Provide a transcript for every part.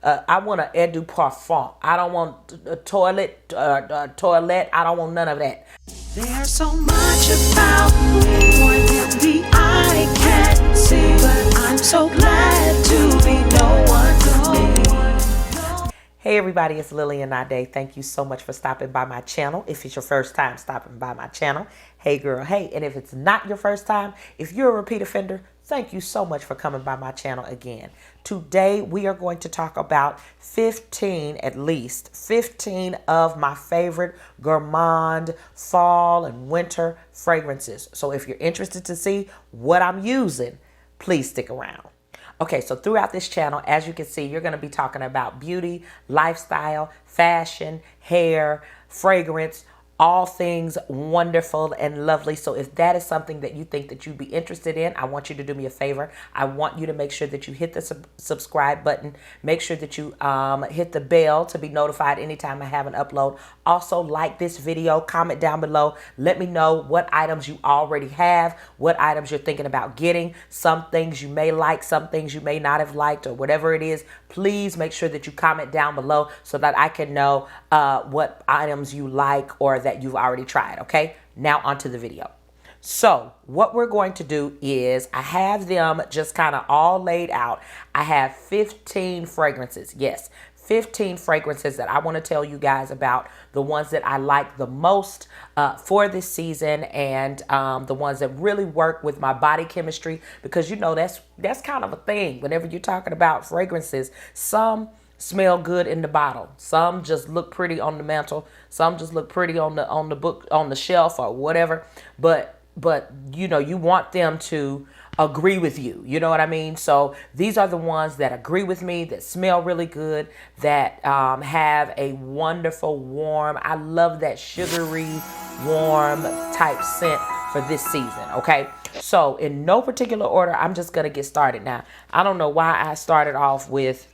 I want an eau de parfum. I don't want a toilet. I don't want none of that. There's so much about me, more than the eye can see, but I'm so glad to be no one to me. Hey everybody, it's Lillian NaaDei. Thank you so much for stopping by my channel. If it's your first time stopping by my channel, hey girl, hey. And if it's not your first time, if you're a repeat offender, thank you so much for coming by my channel again. Today, we are going to talk about 15 of my favorite gourmand fall and winter fragrances. So if you're interested to see what I'm using, please stick around. Okay, so throughout this channel, as you can see, you're going to be talking about beauty, lifestyle, fashion, hair, fragrance, all things wonderful and lovely. So if that is something that you think that you'd be interested in, I want you to do me a favor. I want you to make sure that you hit the subscribe button. Make sure that you hit the bell to be notified anytime I have an upload. Also, like this video, comment down below. Let me know what items you already have, what items you're thinking about getting, some things you may like, some things you may not have liked, or whatever it is. Please make sure that you comment down below so that I can know what items you like or that you've already tried. Okay, now onto the video. So what we're going to do is I have them just kind of all laid out. I have 15 fragrances. Yes, 15 fragrances that I want to tell you guys about, the ones that I like the most for this season, and the ones that really work with my body chemistry, because you know that's kind of a thing whenever you're talking about fragrances. Some smell good in the bottle, some just look pretty on the mantle, some just look pretty on the shelf or whatever, but you know, you want them to agree with you, you know what I mean? So these are the ones that agree with me, that smell really good, that have a wonderful warm, I love that sugary warm type scent for this season. Okay, so in no particular order, I'm just gonna get started. Now, I don't know why I started off with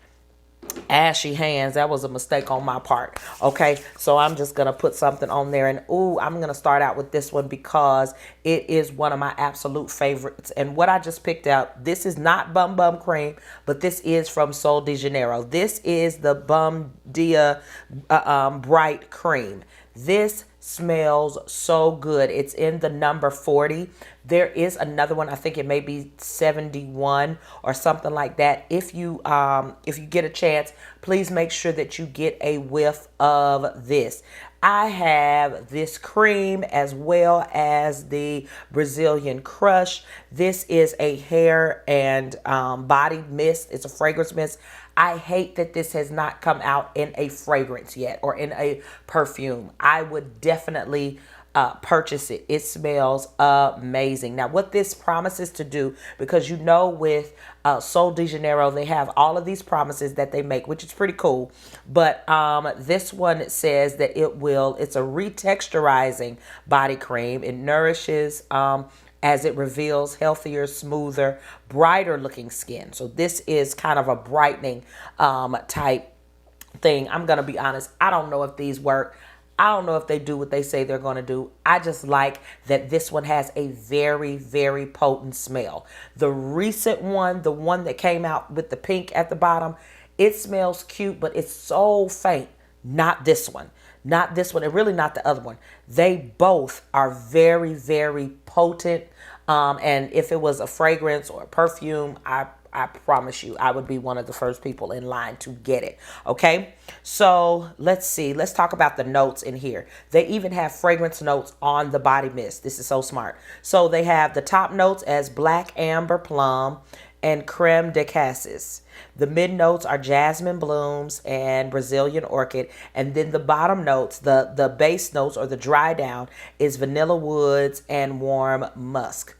ashy hands. That was a mistake on my part. Okay, so I'm just gonna put something on there, and I'm gonna start out with this one because it is one of my absolute favorites. And what I just picked out, this is not Bum Cream, but this is from Sol de Janeiro. This is the Bum Dia Bright Cream. This smells so good. It's in the number 40. There is another one, I think it may be 71 or something like that. If you get a chance, please make sure that you get a whiff of this. I have this cream as well as the Brazilian Crush. This is a hair and body mist. It's a fragrance mist. I hate that this has not come out in a fragrance yet or in a perfume. I would definitely purchase it. It smells amazing. Now, what this promises to do, because you know with Sol de Janeiro, they have all of these promises that they make, which is pretty cool. But this one says that it's a retexturizing body cream. It nourishes as it reveals healthier, smoother, brighter looking skin. So this is kind of a brightening type thing. I'm going to be honest. I don't know if these work. I don't know if they do what they say they're going to do. I just like that this one has a very, very potent smell. The recent one, the one that came out with the pink at the bottom, it smells cute, but it's so faint. Not this one. Not this one, and really not the other one. They both are very, very potent. And if it was a fragrance or a perfume, I promise you, I would be one of the first people in line to get it. Okay, so let's see. Let's talk about the notes in here. They even have fragrance notes on the body mist. This is so smart. So they have the top notes as black amber plum and creme de cassis. The mid notes are jasmine blooms and Brazilian orchid. And then the bottom notes, the base notes or the dry down, is vanilla woods and warm musk.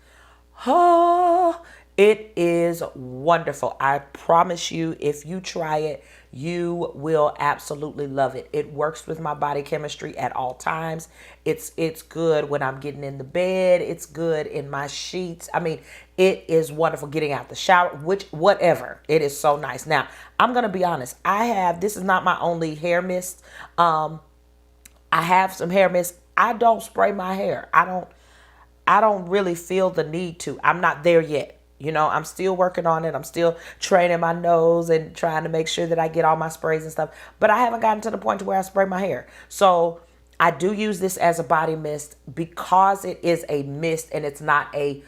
Oh, it is wonderful. I promise you, if you try it, you will absolutely love it. It works with my body chemistry at all times. It's good when I'm getting in the bed. It's good in my sheets. I mean, it is wonderful getting out the shower, whatever. It is so nice. Now, I'm going to be honest. This is not my only hair mist. I have some hair mist. I don't spray my hair. I don't really feel the need to. I'm not there yet. You know, I'm still working on it. I'm still training my nose and trying to make sure that I get all my sprays and stuff. But I haven't gotten to the point to where I spray my hair. So I do use this as a body mist because it is a mist and it's not a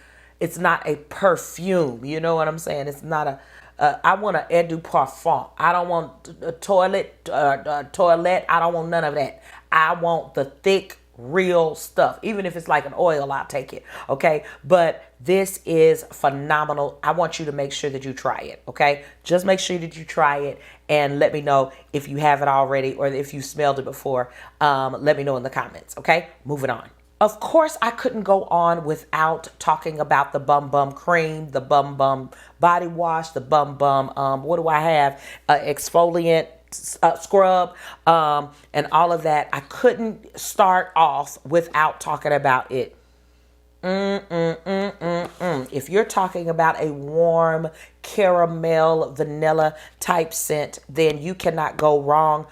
perfume. You know what I'm saying? It's not a I want an eau de parfum. I don't want a toilette. I don't want none of that. I want the thick, real stuff. Even if it's like an oil, I'll take it. Okay. But this is phenomenal. I want you to make sure that you try it. Okay. Just make sure that you try it and let me know if you have it already or if you smelled it before. Let me know in the comments. Okay. Moving on. Of course, I couldn't go on without talking about the Bum Bum cream, the Bum Bum body wash, the Bum Bum, what do I have? Exfoliant scrub, and all of that. I couldn't start off without talking about it. If you're talking about a warm caramel vanilla type scent, then you cannot go wrong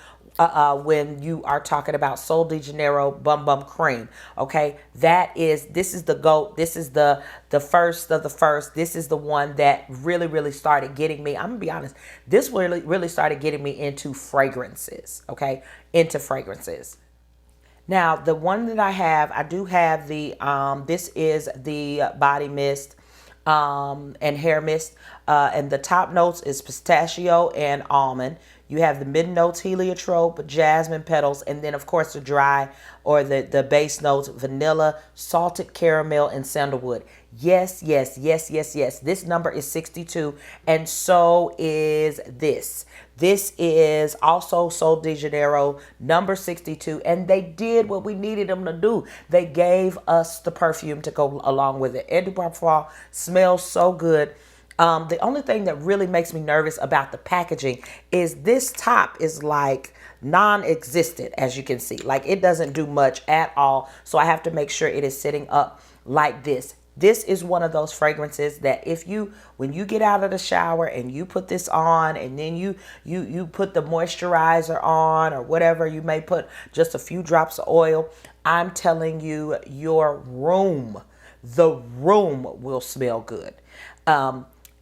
when you are talking about Sol de Janeiro Bum Bum Cream. Okay, this is the GOAT. This is the first of the first. This is the one that really started getting me. I'm gonna be honest. This really started getting me into fragrances. Okay, into fragrances. Now, the one that I do have the this is the body mist and hair mist, and the top notes is pistachio and almond. You have the mid notes, heliotrope, jasmine petals, and then of course the dry or the base notes, vanilla, salted caramel, and sandalwood. Yes. This number is 62, and so is this. This is also Sol de Janeiro, number 62, and they did what we needed them to do. They gave us the perfume to go along with it. Eau de Parfum smells so good. The only thing that really makes me nervous about the packaging is this top is like non-existent, as you can see. Like it doesn't do much at all. So I have to make sure it is sitting up like this. This is one of those fragrances that when you get out of the shower and you put this on and then you put the moisturizer on or whatever, you may put just a few drops of oil. I'm telling you, the room will smell good.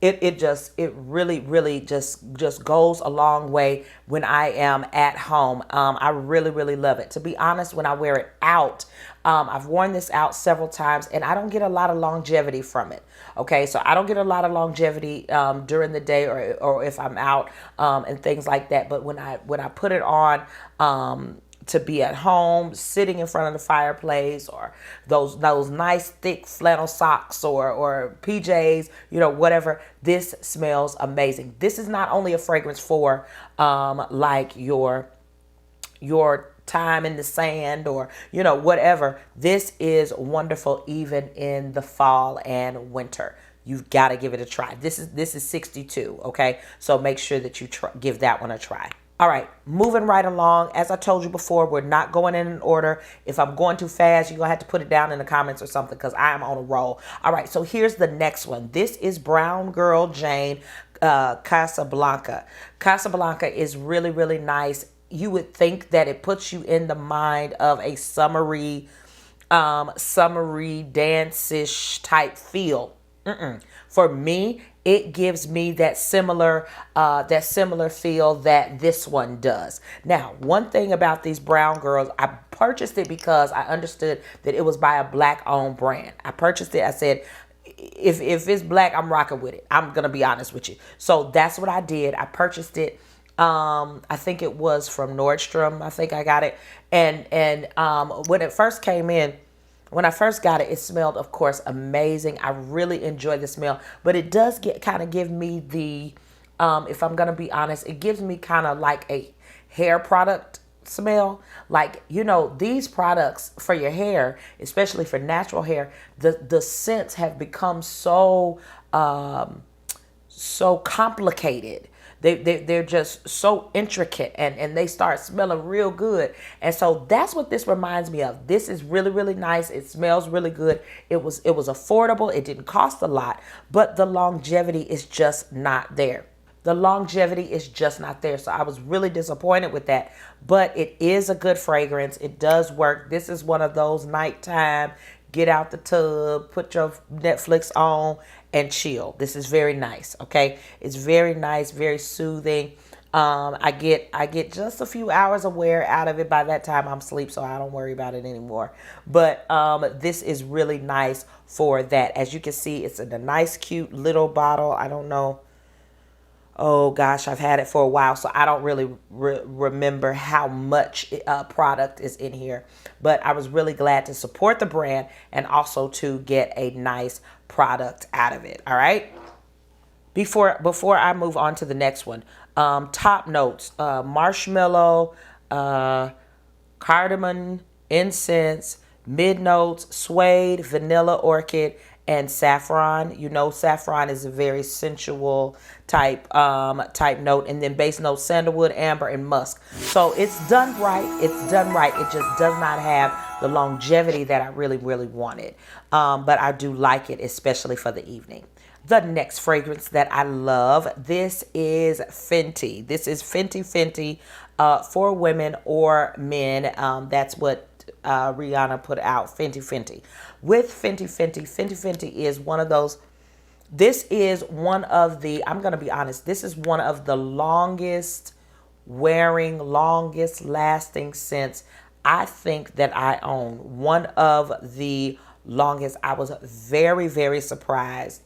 It really just goes a long way when I am at home. I really love it. To be honest, when I wear it out, I've worn this out several times and I don't get a lot of longevity from it. Okay, so I don't get a lot of longevity during the day or if I'm out and things like that. But when I put it on, to be at home, sitting in front of the fireplace, or those nice thick flannel socks or PJs, whatever. This smells amazing. This is not only a fragrance for like your time in the sand or whatever. This is wonderful even in the fall and winter. You've got to give it a try. This is 62. Okay, so make sure that you give that one a try. All right, moving right along. As I told you before, we're not going in an order. If I'm going too fast, you're going to have to put it down in the comments or something because I am on a roll. All right, so here's the next one. This is Brown Girl Jane Casablanca. Casablanca is really nice. You would think that it puts you in the mind of a summery dance-ish type feel. For me, it gives me that similar feel that this one does. Now, one thing about these brown girls, I purchased it because I understood that it was by a black-owned brand. I purchased it. I said, if it's black, I'm rocking with it. I'm gonna be honest with you. So that's what I did. I purchased it. I think it was from Nordstrom. I think I got it. And when it first came in. When I first got it, it smelled, of course, amazing. I really enjoy the smell, but it does give me the, if I'm going to be honest, it gives me kind of like a hair product smell. Like, these products for your hair, especially for natural hair, the scents have become so complicated. They're just so intricate and they start smelling real good. And so that's what this reminds me of. This is really nice. It smells really good. It was affordable. It didn't cost a lot, but the longevity is just not there. The longevity is just not there. So I was really disappointed with that, but it is a good fragrance. It does work. This is one of those nighttime get out the tub, put your Netflix on, and chill. This is very nice, okay? It's very nice, very soothing. I get just a few hours of wear out of it. By that time I'm asleep, so I don't worry about it anymore. But this is really nice for that. As you can see, it's in a nice, cute little bottle. I don't know. Oh gosh, I've had it for a while, so I don't really remember how much product is in here. But I was really glad to support the brand and also to get a nice product out of it. All right. Before I move on to the next one, top notes: marshmallow, cardamom, incense, mid notes, suede, vanilla, orchid, and saffron. You know, saffron is a very sensual type note, and then base notes: sandalwood, amber, and musk. So it's done right. It's done right. It just does not have the longevity that I really wanted, but I do like it, especially for the evening. The next fragrance that I love, this is Fenty. This is Fenty for women or men. That's what Rihanna put out, Fenty. With Fenty is one of those, this is one of the, I'm going to be honest, this is one of the longest wearing, longest lasting scents I think that I own. One of the longest. I was very surprised.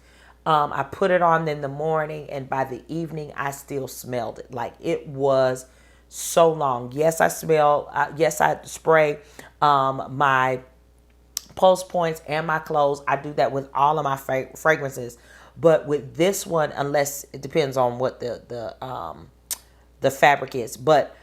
I put it on in the morning, and by the evening, I still smelled it. Like, it was so long. Yes, I spray my pulse points and my clothes. I do that with all of my fragrances. But with this one, unless it depends on what the fabric is. But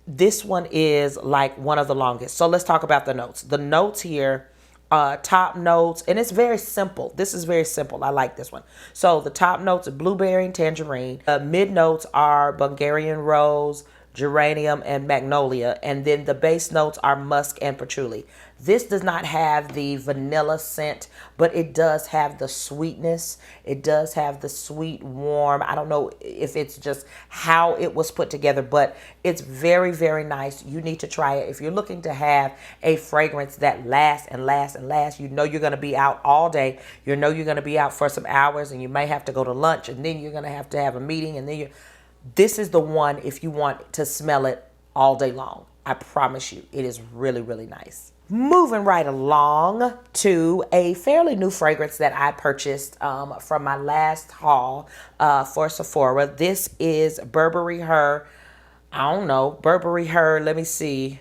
this one is like one of the longest. So let's talk about the notes. The notes here, top notes, and it's very simple. This is very simple. I like this one. So the top notes are blueberry and tangerine. Mid notes are Bulgarian rose, geranium, and magnolia. And then the base notes are musk and patchouli. This does not have the vanilla scent, but it does have the sweetness. It does have the sweet, warm. I don't know if it's just how it was put together, but it's very nice. You need to try it. If you're looking to have a fragrance that lasts and lasts and lasts, you know you're going to be out all day. You know you're going to be out for some hours, and you may have to go to lunch, and then you're going to have a meeting, and then this is the one if you want to smell it all day long. I promise you, it is really nice. Moving right along to a fairly new fragrance that I purchased from my last haul for Sephora. This is Burberry Her. Burberry Her. Let me see.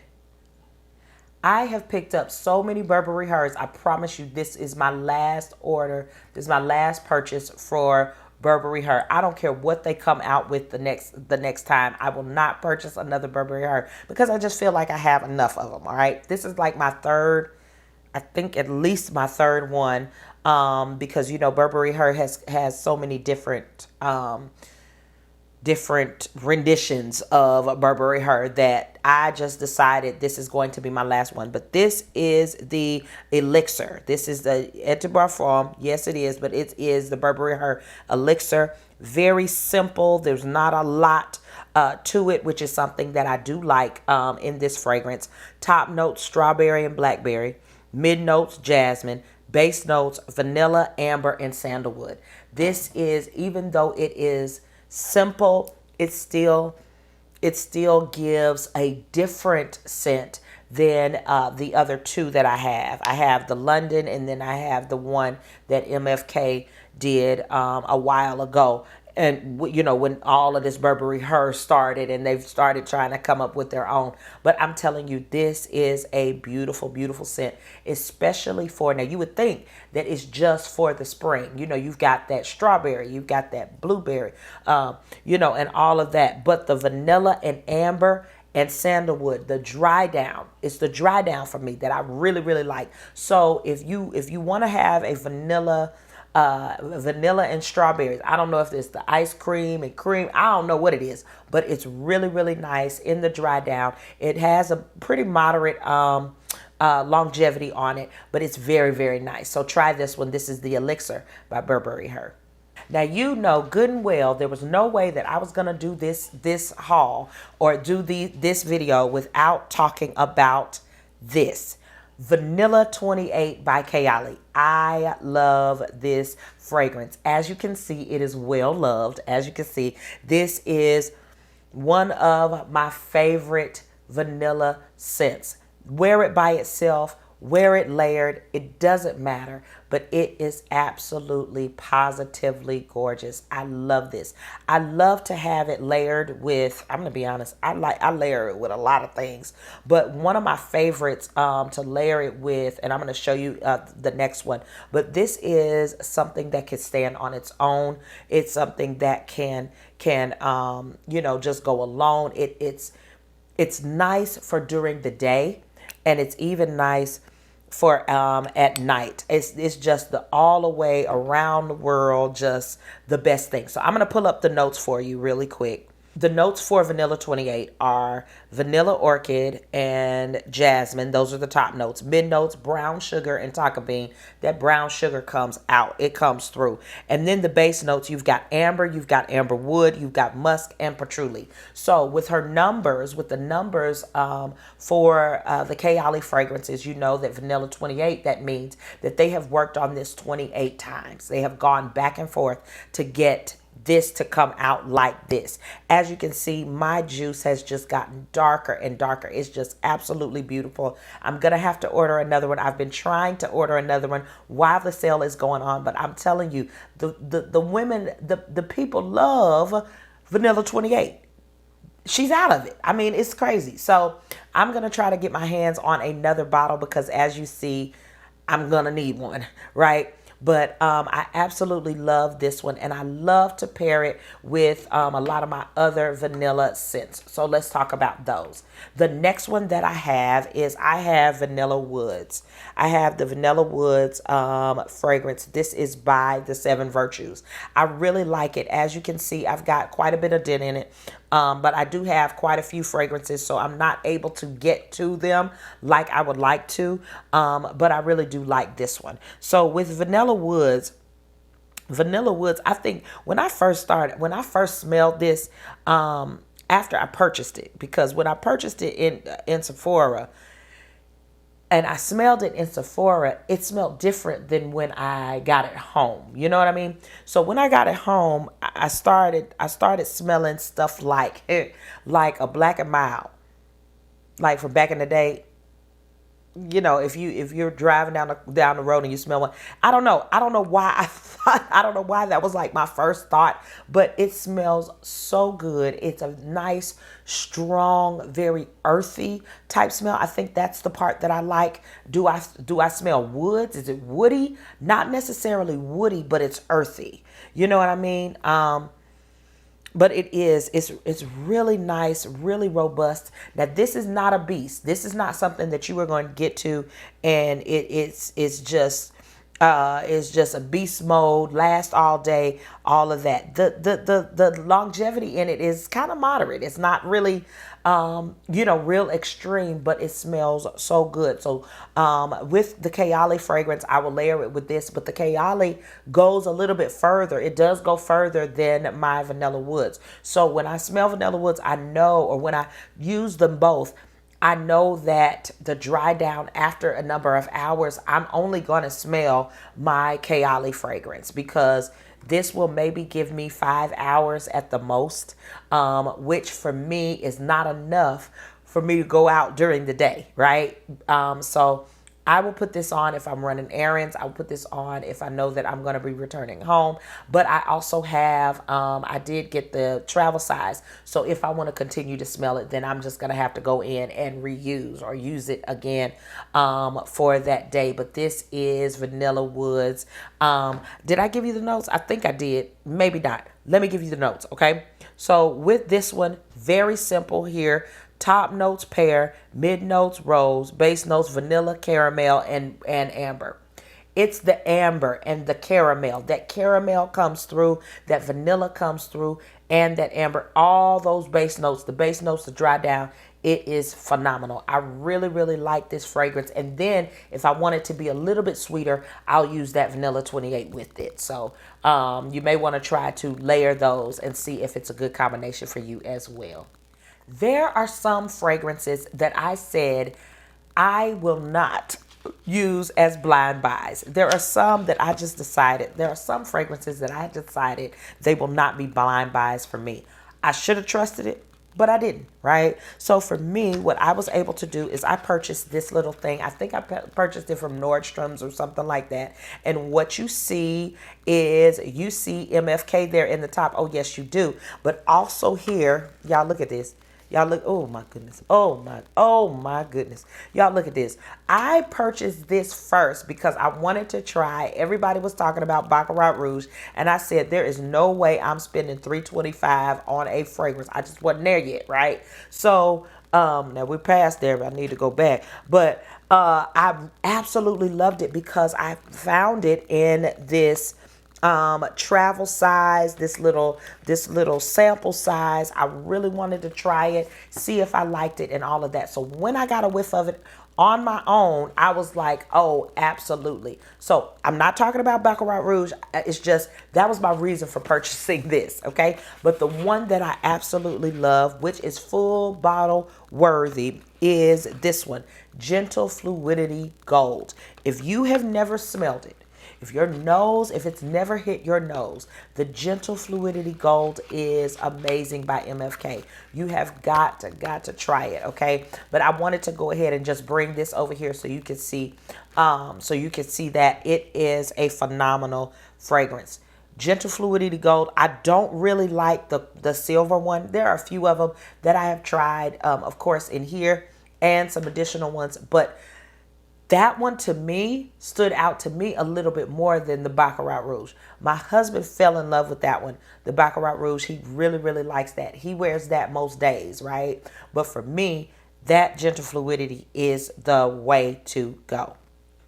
I have picked up so many Burberry Hers. I promise you, this is my last order. This is my last purchase for Burberry Her. I don't care what they come out with the next time. I will not purchase another Burberry Her because I just feel like I have enough of them. All right. This is like my third, I think at least my third one, because you know Burberry Her has so many different renditions of Burberry Her that I just decided this is going to be my last one. But this is the Elixir. This is the Eau Parfum. Yes, it is, but it is the Burberry Her Elixir. Very simple. There's not a lot to it, which is something that I do like in this fragrance. Top notes, strawberry and blackberry. Mid notes, jasmine. Base notes, vanilla, amber, and sandalwood. This is, even though it is simple, it still gives a different scent than the other two that I have. I have the London, and then I have the one that MFK did a while ago. And, you know, when all of this Burberry Her started and they've started trying to come up with their own. But I'm telling you, this is a beautiful scent, especially for, now you would think that it's just for the spring. You know, you've got that strawberry, you've got that blueberry, you know, and all of that. But the vanilla and amber and sandalwood, the dry down, it's the dry down for me that I really like. So if you want to have a vanilla and strawberries, I don't know if it's the ice cream and cream, I don't know what it is, but it's really nice in the dry down. It has a pretty moderate longevity on it, but it's very nice. So try this one. This is the Elixir by Burberry Her. Now, you know good and well there was no way that I was going to do this haul or do this video without talking about this. Vanilla 28 by Kayali. I love this fragrance. As you can see, it is well loved. As you can see, this is one of my favorite vanilla scents. Wear it by itself, wear it layered, it doesn't matter, but it is absolutely positively gorgeous. I love this. I love to have it layered with, I'm gonna be honest, I layer it with a lot of things, but one of my favorites to layer it with, and I'm gonna show you the next one, but this is something that can stand on its own. It's something that can you know, just go alone. It's nice for during the day, and it's even nice for at night. It's just the all the way around the world, just the best thing. So I'm gonna pull up the notes for you really quick. The notes for Vanilla 28 are vanilla orchid and jasmine. Those are the top notes. Mid notes, brown sugar and tonka bean. That brown sugar comes out. It comes through. And then the base notes, you've got amber wood, you've got musk and patchouli. So with her numbers, with the numbers for the Kayali fragrances, you know that Vanilla 28, that means that they have worked on this 28 times. They have gone back and forth to get this to come out like this. As you can see, my juice has just gotten darker and darker. It's just absolutely beautiful. I'm gonna have to order another one. I've been trying to order another one while the sale is going on, but I'm telling you, the women, the people love Vanilla 28. She's out of it. I mean, it's crazy. So I'm gonna try to get my hands on another bottle because as you see, I'm gonna need one, right? But I absolutely love this one, and I love to pair it with a lot of my other vanilla scents. So let's talk about those. The next one that I have is Vanilla Woods. I have the Vanilla Woods fragrance. This is by the Seven Virtues. I really like it. As you can see, I've got quite a bit of dent in it. But I do have quite a few fragrances, so I'm not able to get to them like I would like to. But I really do like this one. So with Vanilla Woods, I think when I first smelled this, after I purchased it, because when I purchased it in Sephora, and I smelled it in Sephora, it smelled different than when I got it home. You know what I mean? So when I got it home, I started smelling stuff like a Black and Mild, like from back in the day. You know, if you're driving down the road and you smell one, I don't know why I don't know why that was like my first thought, but it smells so good. It's a nice, strong, very earthy type smell. I think that's the part that I like. Do I smell woods? Is it woody? Not necessarily woody, but it's earthy. You know what I mean? But it's really nice, really robust. Now this is not a beast. This is not something that you are going to get to and it's just a beast mode, last all day, all of that. The longevity in it is kind of moderate. It's not really real extreme, but it smells so good. So with the Kayali fragrance, I will layer it with this, but the Kayali goes a little bit further. It does go further than my Vanilla Woods. So when I smell Vanilla Woods, I know, or when I use them both, I know that the dry down after a number of hours, I'm only going to smell my Kayali fragrance because this will maybe give me 5 hours at the most, which for me is not enough for me to go out during the day, right? So I will put this on if I'm running errands. I will put this on if I know that I'm going to be returning home. But I also have, I did get the travel size. So if I want to continue to smell it, then I'm just going to have to go in and reuse or use it again for that day. But this is Vanilla Woods. Did I give you the notes? I think I did. Maybe not. Let me give you the notes, okay? So with this one, very simple here. Top notes pear, mid notes rose, base notes vanilla, caramel, and amber. It's the amber and the caramel. That caramel comes through, that vanilla comes through, and that amber. All those base notes, the base notes to dry down. It is phenomenal. I really, really like this fragrance. And then if I want it to be a little bit sweeter, I'll use that Vanilla 28 with it. So you may want to try to layer those and see if it's a good combination for you as well. There are some fragrances that I said I will not use as blind buys. There are some that I just decided, there are some fragrances that I decided they will not be blind buys for me. I should have trusted it, but I didn't, right? So for me, what I was able to do is I purchased this little thing. I think I purchased it from Nordstrom's or something like that. And what you see is, you see MFK there in the top. Oh, yes, you do. But also here, y'all look at this. Y'all look, oh my goodness. Oh my goodness. Y'all look at this. I purchased this first because I wanted to try. Everybody was talking about Baccarat Rouge. And I said, there is no way I'm spending $325 on a fragrance. I just wasn't there yet, right? So, now we're past there, but I need to go back. But I absolutely loved it because I found it in this travel size, this little sample size. I really wanted to try it, see if I liked it and all of that. So when I got a whiff of it on my own, I was like, oh, absolutely. So I'm not talking about Baccarat Rouge. It's just, that was my reason for purchasing this. Okay. But the one that I absolutely love, which is full bottle worthy, is this one, Gentle Fluidity Gold. If you have never smelled it, if it's never hit your nose, the Gentle Fluidity Gold is amazing by MFK. You have got to try it, okay? But I wanted to go ahead and just bring this over here so you can see, that it is a phenomenal fragrance. Gentle Fluidity Gold. I don't really like the silver one. There are a few of them that I have tried, of course, in here, and some additional ones, but that one to me stood out to me a little bit more than the Baccarat Rouge. My husband fell in love with that one, the Baccarat Rouge. He really, really likes that. He wears that most days, right? But for me, that Gentle Fluidity is the way to go.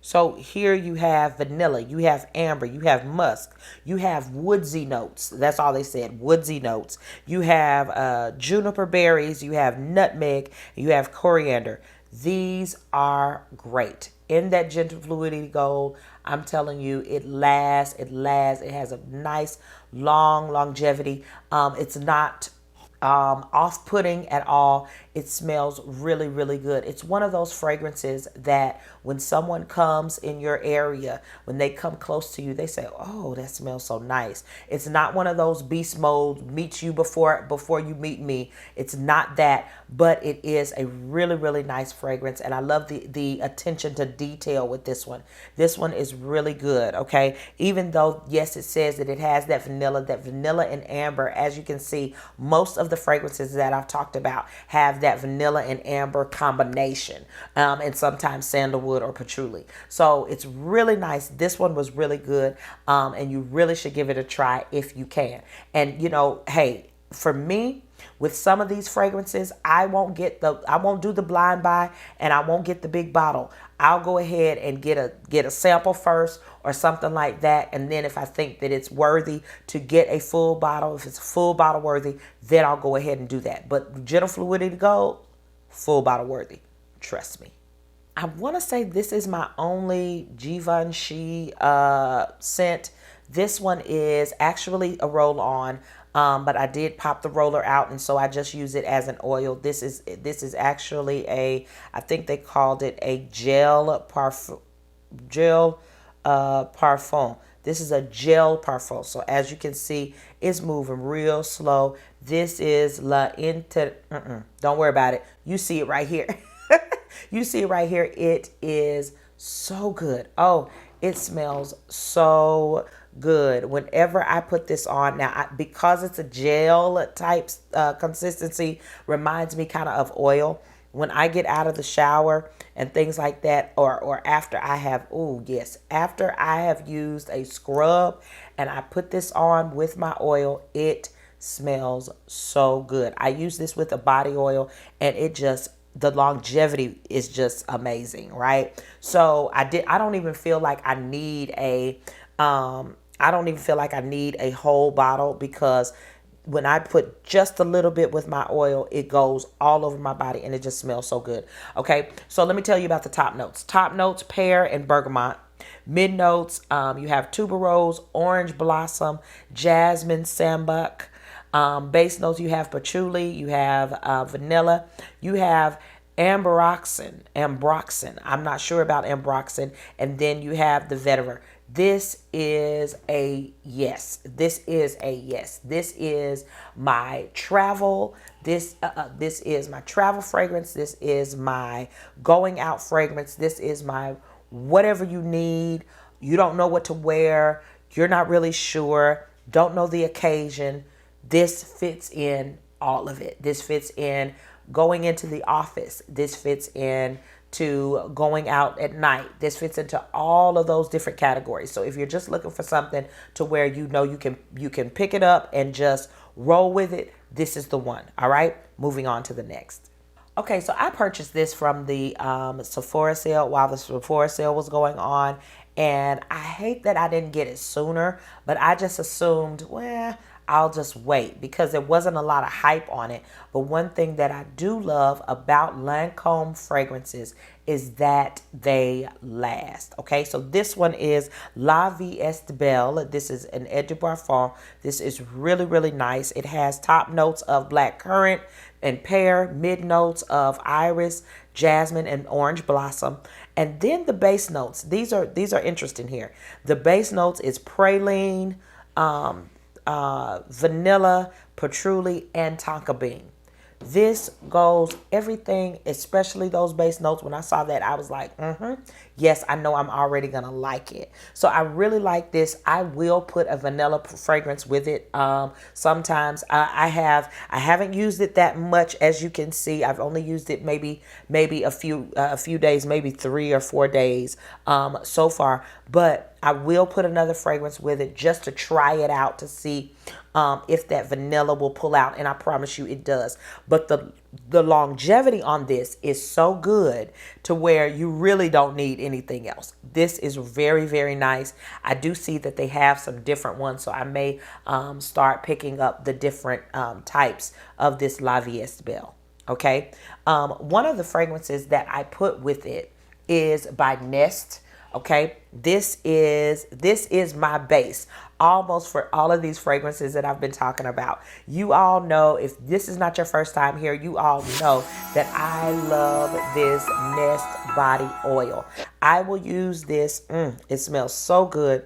So here you have vanilla, you have amber, you have musk, you have woodsy notes. That's all they said, woodsy notes. You have juniper berries, you have nutmeg, you have coriander. These are great. In that Gentle Fluidity Gold, I'm telling you, it lasts. It has a nice, long longevity. It's not off-putting at all. It smells really, really good. It's one of those fragrances that when someone comes in your area, when they come close to you, they say, oh, that smells so nice. It's not one of those beast mode, meet you before you meet me. It's not that, but it is a really, really nice fragrance. And I love the attention to detail with this one. This one is really good, okay? Even though, yes, it says that it has that vanilla and amber. As you can see, most of the fragrances that I've talked about have that vanilla and amber combination, and sometimes sandalwood or patchouli. So it's really nice. This one was really good, and you really should give it a try if you can. And you know, hey, for me, with some of these fragrances, I won't do the blind buy, and I won't get the big bottle. I'll go ahead and get a sample first or something like that. And then if I think that it's worthy to get a full bottle, if it's full bottle worthy, then I'll go ahead and do that. But Gentle Fluidity Gold, full bottle worthy. Trust me. I want to say this is my only Givenchy scent. This one is actually a roll-on. But I did pop the roller out, and so I just use it as an oil. This is actually I think they called it a gel parfum. This is a gel parfum. So as you can see, it's moving real slow. This is La Inte. Don't worry about it. You see it right here. You see it right here. It is so good. Oh, it smells so good. Whenever I put this on now, because it's a gel type consistency, reminds me kind of oil. When I get out of the shower and things like that, or after I have, after I have used a scrub and I put this on with my oil, it smells so good. I use this with a body oil, and the longevity is just amazing, right? So I don't even feel like I need a whole bottle, because when I put just a little bit with my oil, it goes all over my body and it just smells so good. Okay, so let me tell you about the top notes. Top notes, pear and bergamot. Mid notes, you have tuberose, orange blossom, jasmine, sambuc. Base notes, you have patchouli, you have vanilla, you have Ambroxan. I'm not sure about Ambroxan. And then you have the Vetiver. This is a yes. This is a yes. This is my travel. This is my travel fragrance. This is my going out fragrance. This is my whatever you need. You don't know what to wear. You're not really sure. Don't know the occasion. This fits in all of it. This fits in going into the office. This fits in to going out at night. This fits into all of those different categories. So if you're just looking for something to where you know you can pick it up and just roll with it, this is the one. All right, moving on to the next. Okay, so I purchased this from the Sephora sale while the Sephora sale was going on. And I hate that I didn't get it sooner, but I just assumed, well, I'll just wait because there wasn't a lot of hype on it. But one thing that I do love about Lancome fragrances is that they last. Okay, so this one is La Vie Est Belle. This is an Eau de Parfum. This is really, really nice. It has top notes of black currant and pear, mid notes of iris, jasmine, and orange blossom. And then the base notes. These are interesting here. The base notes is praline, vanilla, patchouli, and tonka bean. This goes everything, especially those base notes. When I saw that, I was like, yes, I know I'm already going to like it. So I really like this. I will put a vanilla fragrance with it. Sometimes I haven't used it that much. As you can see, I've only used it maybe a few days, maybe 3 or 4 days so far. But I will put another fragrance with it just to try it out to see if that vanilla will pull out, and I promise you it does. But the longevity on this is so good to where you really don't need anything else. This is very, very nice. I do see that they have some different ones, so I may start picking up the different types of this La Vie Est Belle. Okay, one of the fragrances that I put with it is by Nest. Okay, this is my base almost for all of these fragrances that I've been talking about. You all know, if this is not your first time here, you all know that I love this Nest body oil. I will use this. It smells so good.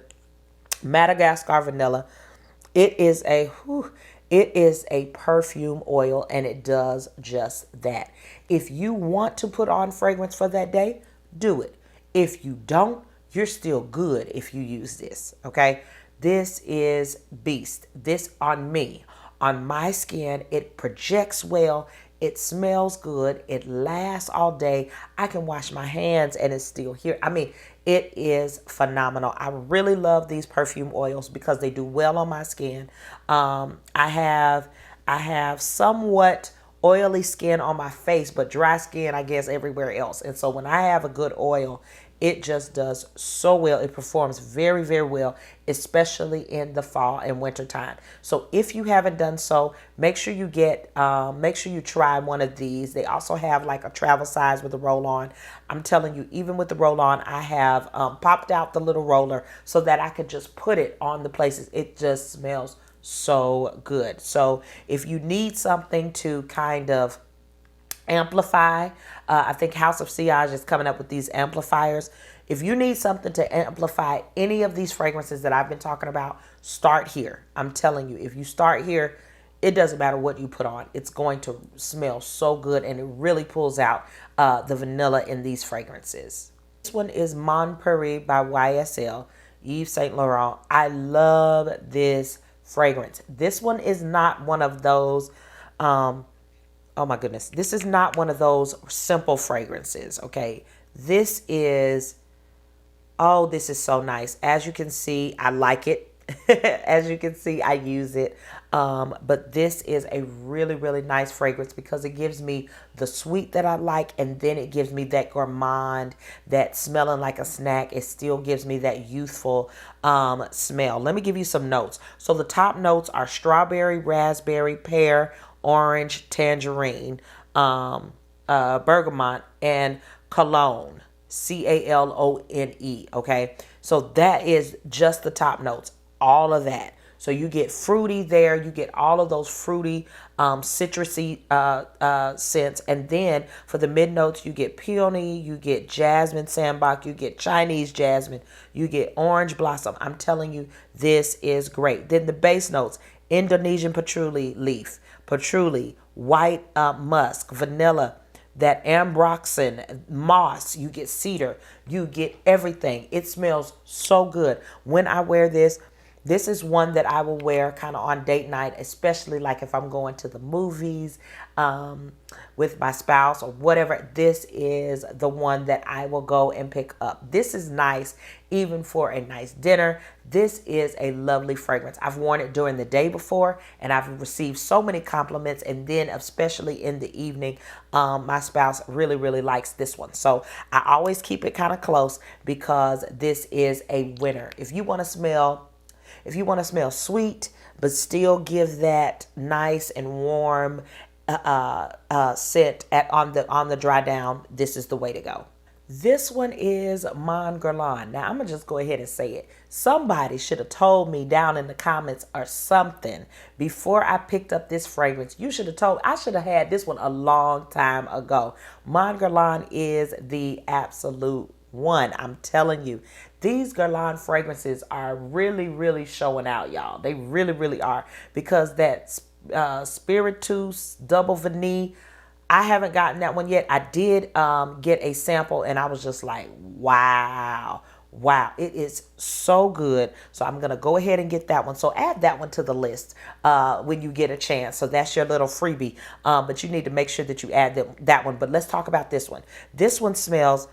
Madagascar vanilla. It is a perfume oil, and it does just that. If you want to put on fragrance for that day, do it. If you don't, you're still good if you use this, okay? This is beast. This on me, on my skin, it projects well. It smells good. It lasts all day. I can wash my hands and it's still here. I mean, it is phenomenal. I really love these perfume oils because they do well on my skin. I have somewhat oily skin on my face, but dry skin, I guess, everywhere else. And so when I have a good oil, it just does so well. It performs very, very well, especially in the fall and winter time. So if you haven't done so, make sure you try one of these. They also have like a travel size with a roll-on. I'm telling you, even with the roll-on, I have popped out the little roller so that I could just put it on the places. It just smells so good. So if you need something to kind of amplify, I think House of Sillage is coming up with these amplifiers. If you need something to amplify any of these fragrances that I've been talking about, start here. I'm telling you, if you start here, it doesn't matter what you put on. It's going to smell so good, and it really pulls out the vanilla in these fragrances. This one is Mon Paris by YSL, Yves Saint Laurent. I love this fragrance. This one is not one of those oh my goodness. This is not one of those simple fragrances, okay? This is so nice. As you can see, I like it. As you can see, I use it. But this is a really, really nice fragrance because it gives me the sweet that I like, and then it gives me that gourmand, that smelling like a snack. It still gives me that youthful smell. Let me give you some notes. So the top notes are strawberry, raspberry, pear, orange, tangerine, bergamot, and cologne, Calone. Okay, so that is just the top notes, all of that. So you get fruity there. You get all of those fruity, citrusy scents. And then for the mid notes, you get peony, you get jasmine sandbach, you get Chinese jasmine, you get orange blossom. I'm telling you, this is great. Then the base notes, Indonesian patchouli leaf, patchouli, white musk, vanilla, that ambroxan, moss, you get cedar, you get everything. It smells so good. When I wear this, this is one that I will wear kind of on date night, especially like if I'm going to the movies with my spouse or whatever. This is the one that I will go and pick up. This is nice even for a nice dinner. This is a lovely fragrance. I've worn it during the day before and I've received so many compliments, and then especially in the evening, my spouse really, really likes this one. So I always keep it kind of close because this is a winner. If you want to smell sweet, but still give that nice and warm scent on the dry down, this is the way to go. This one is Mon Guerlain. Now I'm gonna just go ahead and say it. Somebody should have told me down in the comments or something before I picked up this fragrance. I should have had this one a long time ago. Mon Guerlain is the absolute one. I'm telling you, these Guerlain fragrances are really, really showing out, y'all. They really, really are, because that Spiritus Double Vanille, I haven't gotten that one yet. I did get a sample and I was just like, wow, it is so good. So I'm going to go ahead and get that one. So add that one to the list when you get a chance. So that's your little freebie. But you need to make sure that you add that one. But let's talk about this one. This one smells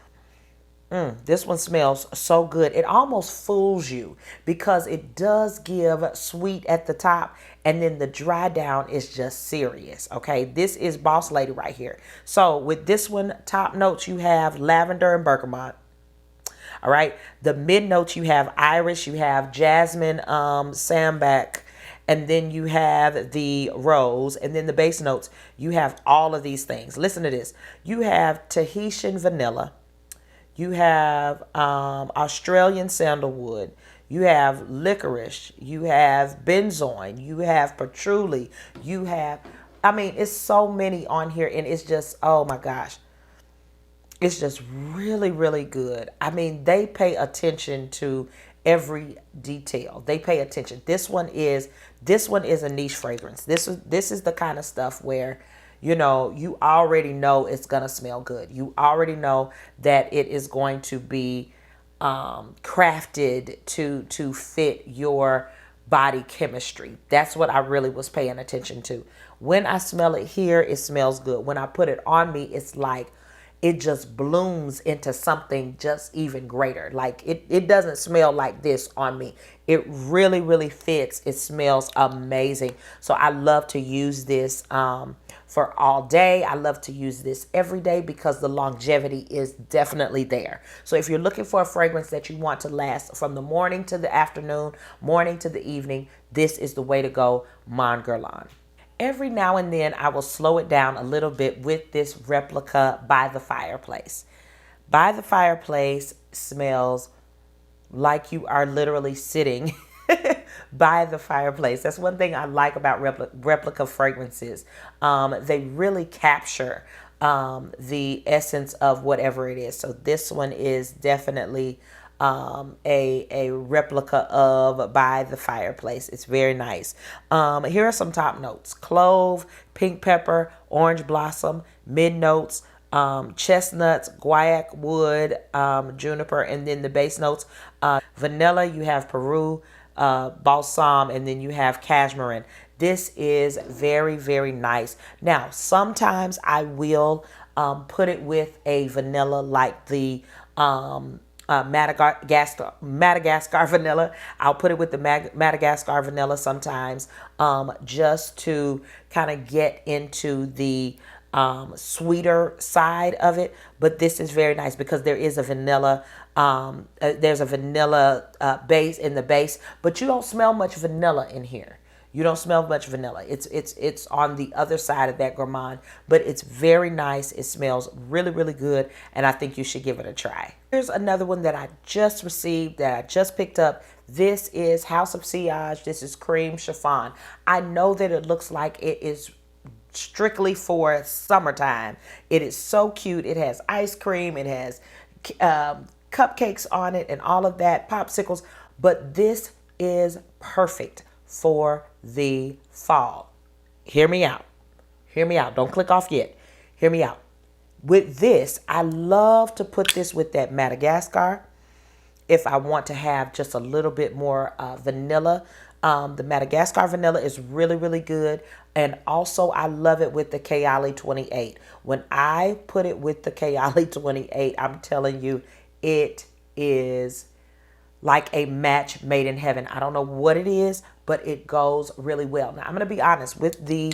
so good. It almost fools you because it does give sweet at the top, and then the dry down is just serious. Okay, this is Boss Lady right here. So with this one, top notes, you have lavender and bergamot. All right, the mid notes, you have iris, you have jasmine, sambac, and then you have the rose, and then the base notes, you have all of these things. Listen to this. You have Tahitian vanilla. You have Australian sandalwood. You have licorice. You have benzoin. You have patchouli. You have, it's so many on here, and it's just, oh my gosh. It's just really, really good. They pay attention to every detail. They pay attention. This one is a niche fragrance. This is the kind of stuff where, you already know it's going to smell good. You already know that it is going to be crafted to fit your body chemistry. That's what I really was paying attention to. When I smell it here, it smells good. When I put it on me, it's like it just blooms into something just even greater. Like it doesn't smell like this on me. It really, really fits. It smells amazing. So I love to use this for all day. I love to use this every day because the longevity is definitely there. So if you're looking for a fragrance that you want to last from the morning to the afternoon, morning to the evening, this is the way to go, Mon Guerlain. Every now and then I will slow it down a little bit with this Replica By the Fireplace. By the Fireplace smells like you are literally sitting by the fireplace. That's one thing I like about replica fragrances. They really capture the essence of whatever it is. So this one is definitely a replica of By the Fireplace. It's very nice. Here are some top notes: clove, pink pepper, orange blossom. Mid notes, chestnuts, guaiac wood, juniper, and then the base notes, vanilla. You have Peru, balsam, and then you have cashmere. This is very, very nice. Now, sometimes I will put it with a vanilla like the Madagascar vanilla. I'll put it with the Madagascar vanilla sometimes, just to kind of get into the sweeter side of it. But this is very nice because there is a vanilla, there's a vanilla base in the base, but you don't smell much vanilla in here. You don't smell much vanilla. It's on the other side of that gourmand, but it's very nice. It smells really, really good, and I think you should give it a try. Here's another one that I just received, that I just picked up. This is House of Sillage. This is cream chiffon. I know that it looks like it is strictly for summertime. It is so cute. It has ice cream. It has cupcakes on it and all of that, popsicles. But this is perfect for the fall. Hear me out. Hear me out. Don't click off yet. Hear me out. With this, I love to put this with that Madagascar if I want to have just a little bit more vanilla. The Madagascar vanilla is really, really good. And also, I love it with the Kayali 28. When I put it with the Kayali 28, I'm telling you, it is like a match made in heaven. I don't know what it is, but it goes really well. Now, I'm going to be honest with the,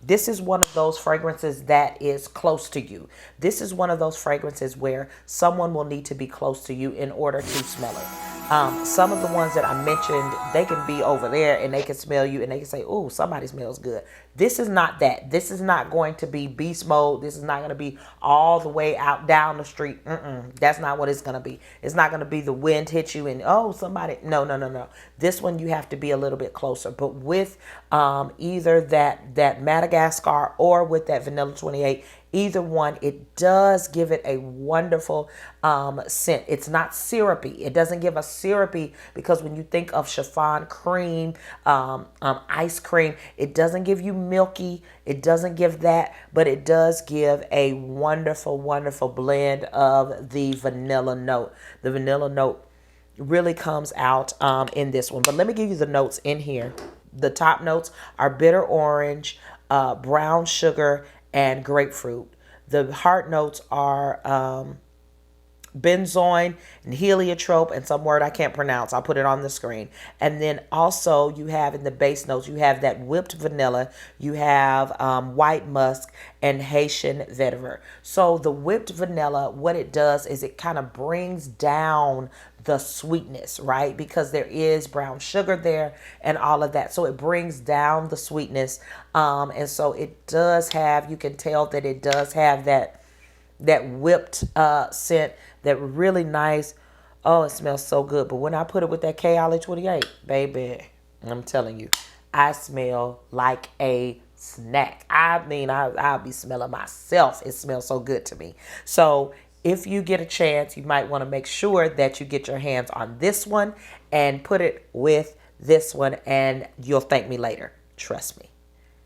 this is one of those fragrances that is close to you. This is one of those fragrances where someone will need to be close to you in order to smell it. Some of the ones that I mentioned, they can be over there and they can smell you and they can say, "Oh, somebody smells good." This is not that. This is not going to be beast mode. This is not going to be all the way out down the street. That's not what it's going to be. It's not going to be the wind hit you and, oh, somebody. No, no, no, no. This one you have to be a little bit closer. But with either that Madagascar or with that Vanilla 28, either one, it does give it a wonderful scent. It's not syrupy. It doesn't give a syrupy, because when you think of chiffon cream, ice cream, it doesn't give you milky. It doesn't give that, but it does give a wonderful, wonderful blend of the vanilla note. The vanilla note really comes out in this one. But let me give you the notes in here. The top notes are bitter orange, brown sugar, and grapefruit. The heart notes are benzoin and heliotrope and some word I can't pronounce. I'll put it on the screen. And then also you have in the base notes, you have that whipped vanilla, you have white musk and Haitian vetiver. So the whipped vanilla, what it does is it kind of brings down the sweetness, right? Because there is brown sugar there and all of that. So it brings down the sweetness. And so it does have, you can tell that it does have that whipped scent, that really nice. Oh, it smells so good. But when I put it with that Kayali 28, baby, I'm telling you, I smell like a snack. I mean, I'll be smelling myself. It smells so good to me. So if you get a chance, you might want to make sure that you get your hands on this one and put it with this one, and you'll thank me later. Trust me.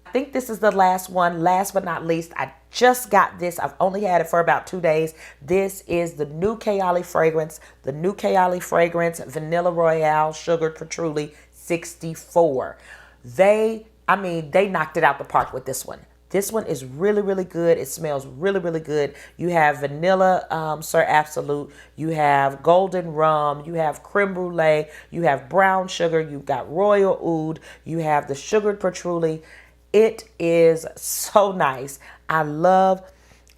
I think this is the last one. Last but not least, I just got this. I've only had it for about 2 days. This is the new Kayali fragrance. The new Kayali fragrance, Vanilla Royale Sugared Patchouli 64. They knocked it out the park with this one. This one is really, really good. It smells really, really good. You have vanilla Sir Absolute. You have golden rum. You have creme brulee. You have brown sugar. You've got royal oud. You have the sugared patchouli. It is so nice. I love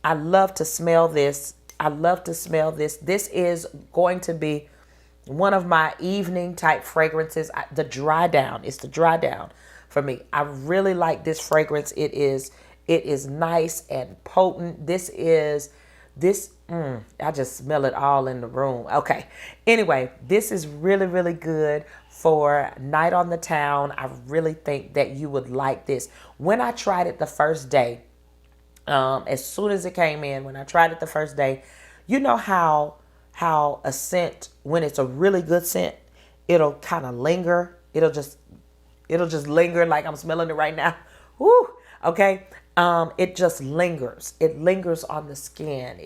to smell this. I love to smell this. This is going to be one of my evening type fragrances. The dry down. It's the dry down for me. I really like this fragrance. It is nice and potent. I just smell it all in the room. Okay. Anyway, this is really, really good for night on the town. I really think that you would like this. When I tried it the first day, as soon as it came in, when I tried it the first day, you know how a scent, when it's a really good scent, it'll kind of linger. It'll just linger, like I'm smelling it right now. Woo. Okay. It just lingers. It lingers on the skin.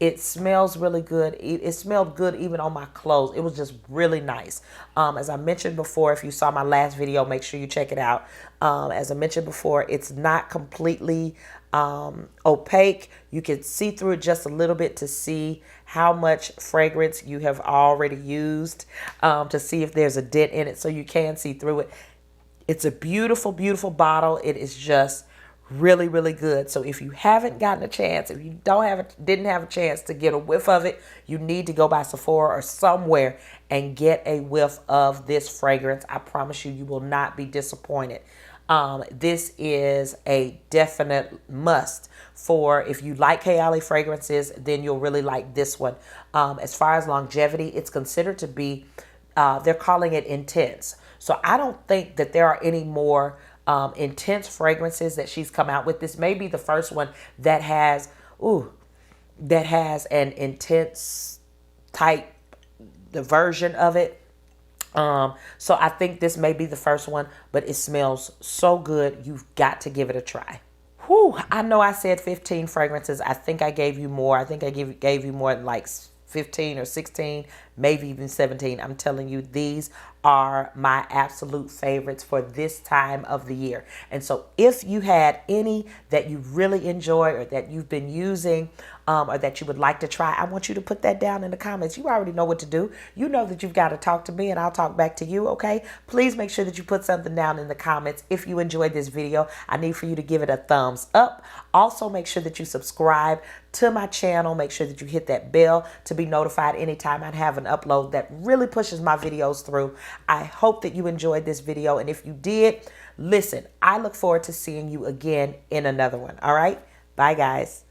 It smells really good. It smelled good even on my clothes. It was just really nice. As I mentioned before, if you saw my last video, make sure you check it out. As I mentioned before, it's not completely opaque. You can see through it just a little bit to see how much fragrance you have already used, to see if there's a dent in it, so you can see through it. It's a beautiful, beautiful bottle. It is just Really, really good. So if you haven't gotten a chance, if you didn't have a chance to get a whiff of it, you need to go by Sephora or somewhere and get a whiff of this fragrance. I promise you, you will not be disappointed. This is a definite must for if you like Kayali fragrances, then you'll really like this one. As far as longevity, it's considered to be, they're calling it intense. So I don't think that there are any more intense fragrances that she's come out with. This may be the first one that has an intense type, the version of it. So I think this may be the first one, but it smells so good. You've got to give it a try. Whew, I know I said 15 fragrances. I think I gave you more. I think I gave you more than like 15 or 16, maybe even 17. I'm telling you, these are my absolute favorites for this time of the year. And so if you had any that you really enjoy or that you've been using or that you would like to try, I want you to put that down in the comments. You already know what to do. You know that you've got to talk to me and I'll talk back to you, okay? Please make sure that you put something down in the comments. If you enjoyed this video, I need for you to give it a thumbs up. Also, make sure that you subscribe to my channel. Make sure that you hit that bell to be notified anytime I have an upload. That really pushes my videos through. I hope that you enjoyed this video. And if you did, listen, I look forward to seeing you again in another one. All right? Bye, guys.